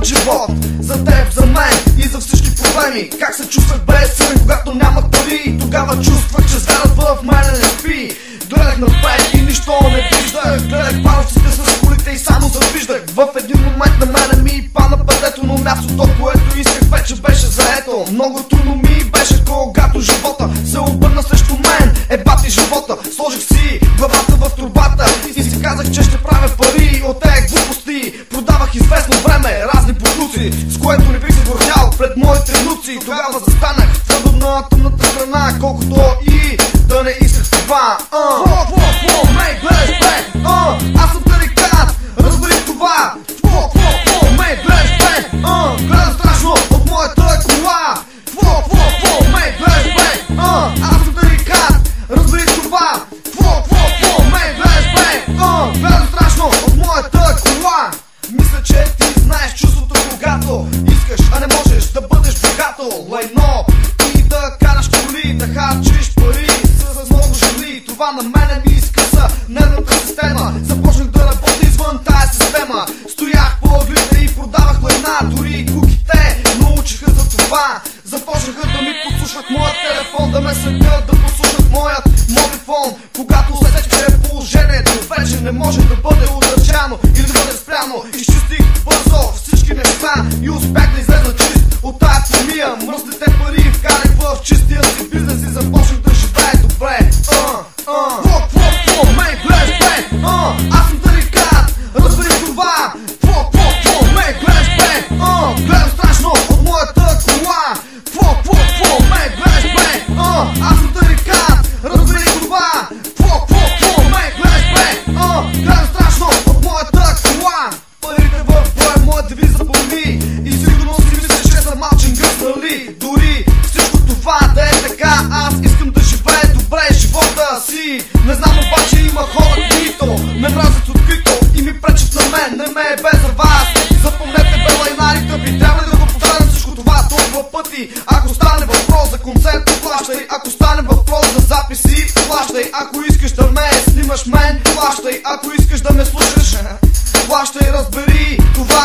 живот. За теб, за мен и за всички проблеми. Как се чувствах безсилен, когато нямах пари. Тогава чувствах, че звярат в мене не спи. Гледах напред и нищо не виждах. Гледах палците с колите и само завиждах. В един момент на мене ми пана пътето, но мястото, което исках, вече беше заето. Много трудно ми беше, когато живота се обърна срещу мен. Бати живота, сложих си главата в турбата и си казах, че ще правя пари от тези глупости. Продавах известно време разни продукти, с което не бих се гордял пред моите внуци. Тогава застанах твърдо на тъмната страна, колкото и да не исках това. Мей, гледаш бе, аз съм тарикат, разбери това. Мей, гледаш бе, гледам страшно от моята кола. Мей, гледаш бе, аз съм тарикат, разбери това. Мей, гледаш бе, гледам страшно от моята кола. Мисля, че ти знаеш чувството, когато искаш, а не можеш да бъдеш богато. Лайно и да караш коли, да харчиш пари с много жени. Това на мене ми изкъса нервната система. Започнах да работя извън тая система. Стоях по ъглите и продавах лайна. Дори куките научиха за това. Започнаха да ми подслушват моят телефон, да ме следят, да подслушват моят мобифон. Когато усетих, че положението вече не може да бъде удържано или да бъде спряно, изчистих бързо всички неща и успях да излезна чист от тая помия. Мръсните пари вкарах в чистия си бизнес и започнах да живея добре. Мей, гледаш бе, аз съм тарикат, разбери това. Мей, гледаш бе, гледам страшно от моята кола. Мей, гледаш бе, аз съм тарикат, разбери това. Мей, гледаш бе, гледам страшно от моята кола. Парите в броя, моят девиз запомни и сигурно си мислиш, че съм малчен гъс, нали? Дори всичко това да е така, аз искам да живея добре живота си. Не знам обаче има хора, които ме мразят открито и ми пречат на мен, не ме е без за вас. Запомнете бе лайнари тъпи, трябва ли да го повтарям всичко това толкова пъти? Ако стане въпрос за концерт, плащай. Ако стане въпрос за записи, плащай. Ако искаш да ме снимаш мен, плащай. Ако искаш да ме слушаш, плащай, разбери това.